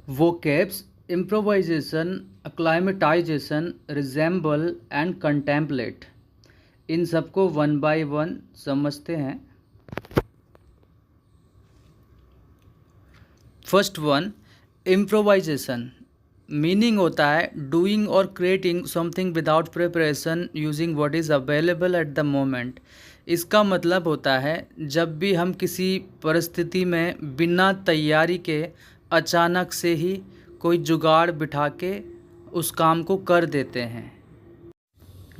vocabs improvisation, acclimatization, resemble and contemplate। इन सबको one by one समझते हैं। First one, improvisation. मीनिंग होता है डूइंग और creating something without preparation using what is available at the moment. इसका मतलब होता है जब भी हम किसी परिस्थिति में बिना तैयारी के अचानक से ही कोई जुगाड़ बिठा के उस काम को कर देते हैं।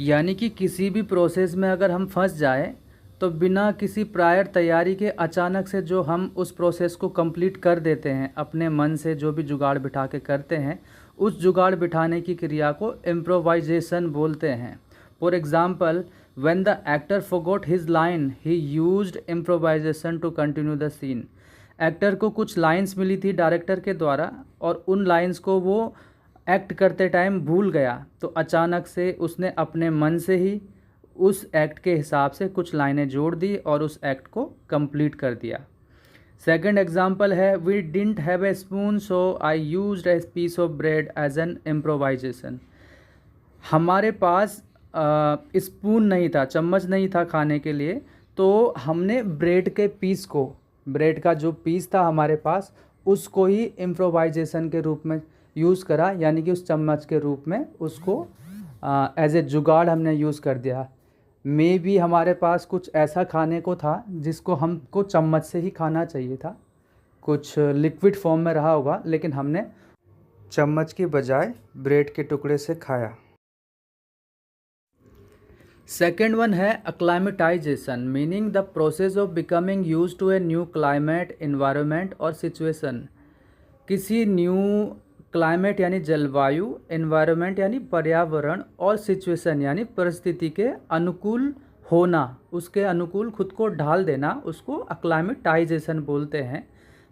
यानी कि किसी भी प्रोसेस में अगर हम फंस जाए तो बिना किसी प्रायर तैयारी के अचानक से जो हम उस प्रोसेस को कंप्लीट कर देते हैं, अपने मन से जो भी जुगाड़ बिठा के करते हैं, उस जुगाड़ बिठाने की क्रिया को इम्प्रोवाइजेशन बोलते हैं। For example, when the actor forgot his line he used improvisation to continue the scene. Actor को कुछ लाइंस मिली थी डायरेक्टर के द्वारा और उन लाइंस को वो एक्ट करते टाइम भूल गया, तो अचानक से उसने अपने मन से ही उस एक्ट के हिसाब से कुछ लाइनें जोड़ दी और उस एक्ट को कंप्लीट कर दिया। सेकंड एग्जांपल है, we didn't have a spoon so I used a piece of bread as an improvisation. हमारे पास स्पून नहीं था, चम्मच नहीं था खाने के लिए, तो हमने ब्रेड के पीस को, ब्रेड का जो पीस था हमारे पास, उसको ही इम्प्रोवाइजेशन के रूप में यूज़ करा, यानी कि उस चम्मच के रूप में उसको एज ए जुगाड़ हमने यूज़ कर दिया। मे भी हमारे पास कुछ ऐसा खाने को था जिसको हमको चम्मच से ही खाना चाहिए था, कुछ लिक्विड फॉर्म में रहा होगा, लेकिन हमने चम्मच की बजाय ब्रेड के टुकड़े से खाया। सेकेंड वन है acclimatisation, meaning the process of becoming use to a new climate, environment और सिचुएशन। किसी न्यू क्लाइमेट यानी जलवायु, एनवायरनमेंट यानी पर्यावरण और सिचुएशन यानी परिस्थिति के अनुकूल होना, उसके अनुकूल खुद को ढाल देना, उसको अक्लाइमेटाइजेशन बोलते हैं।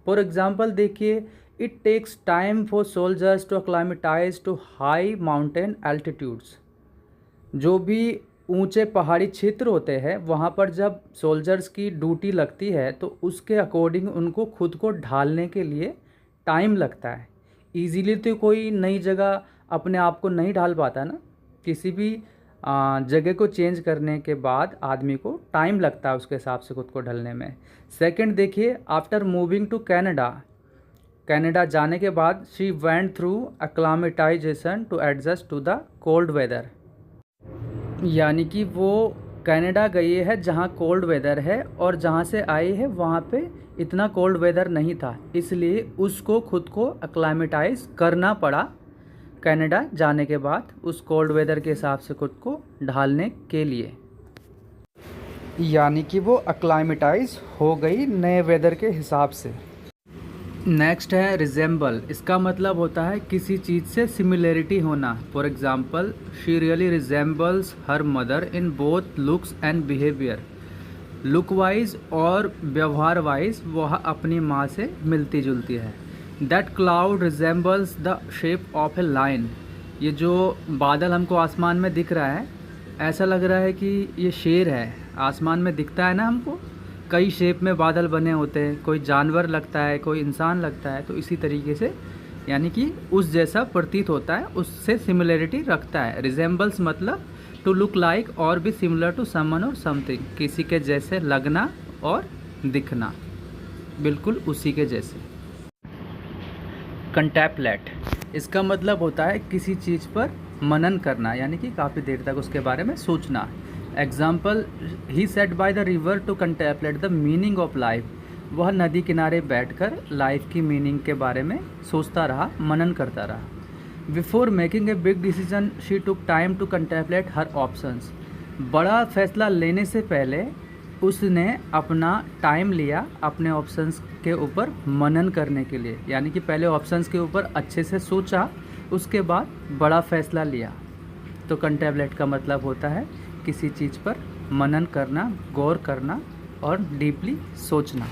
फॉर एग्जांपल देखिए, it takes time for soldiers to acclimatise to high mountain altitudes. जो भी ऊंचे पहाड़ी क्षेत्र होते हैं वहाँ पर जब सोल्जर्स की ड्यूटी लगती है तो उसके अकॉर्डिंग उनको खुद को ढालने के लिए टाइम लगता है। ईजीली तो कोई नई जगह अपने आप को नहीं ढाल पाता ना, किसी भी जगह को चेंज करने के बाद आदमी को टाइम लगता है उसके हिसाब से खुद को ढलने में। सेकंड देखिए, आफ्टर मूविंग टू कनाडा जाने के बाद she went through acclimatisation to adjust to the cold weather. यानी कि वो कनाडा गई है जहाँ कोल्ड वेदर है और जहाँ से आई है वहाँ पे इतना कोल्ड वेदर नहीं था, इसलिए उसको खुद को अक्लाइमेटाइज करना पड़ा कनाडा जाने के बाद उस कोल्ड वेदर के हिसाब से खुद को ढालने के लिए। यानी कि वो अक्लाइमेटाइज हो गई नए वेदर के हिसाब से। नेक्स्ट है रिजेंबल। इसका मतलब होता है किसी चीज़ से सिमिलरिटी होना। For example, she really resembles her mother in both looks and behaviour. Look wise और व्यवहार वाइज वह अपनी माँ से मिलती जुलती है। That cloud resembles the shape of A line. ये जो बादल हमको आसमान में दिख रहा है, ऐसा लग रहा है कि ये शेर है। आसमान में दिखता है ना हमको, कई शेप में बादल बने होते हैं, कोई जानवर लगता है, कोई इंसान लगता है, तो इसी तरीके से यानी कि उस जैसा प्रतीत होता है, उससे सिमिलरिटी रखता है। रिजेंबल्स मतलब टू लुक लाइक और बी सिमिलर टू समवन और समथिंग, किसी के जैसे लगना और दिखना, बिल्कुल उसी के जैसे। कंटेम्पलेट, इसका मतलब होता है किसी चीज़ पर मनन करना, यानी कि काफ़ी देर तक उसके बारे में सोचना। Example, he sat by the river to contemplate the meaning of life. वह नदी किनारे बैठकर लाइफ की मीनिंग के बारे में सोचता रहा, मनन करता रहा। Before making a big decision she took time to contemplate her options. बड़ा फैसला लेने से पहले उसने अपना टाइम लिया अपने ऑप्शंस के ऊपर मनन करने के लिए, यानी कि पहले ऑप्शंस के ऊपर अच्छे से सोचा, उसके बाद बड़ा फैसला लिया। तो कंटेम्पलेट का मतलब होता है किसी चीज़ पर मनन करना, गौर करना और डीपली सोचना।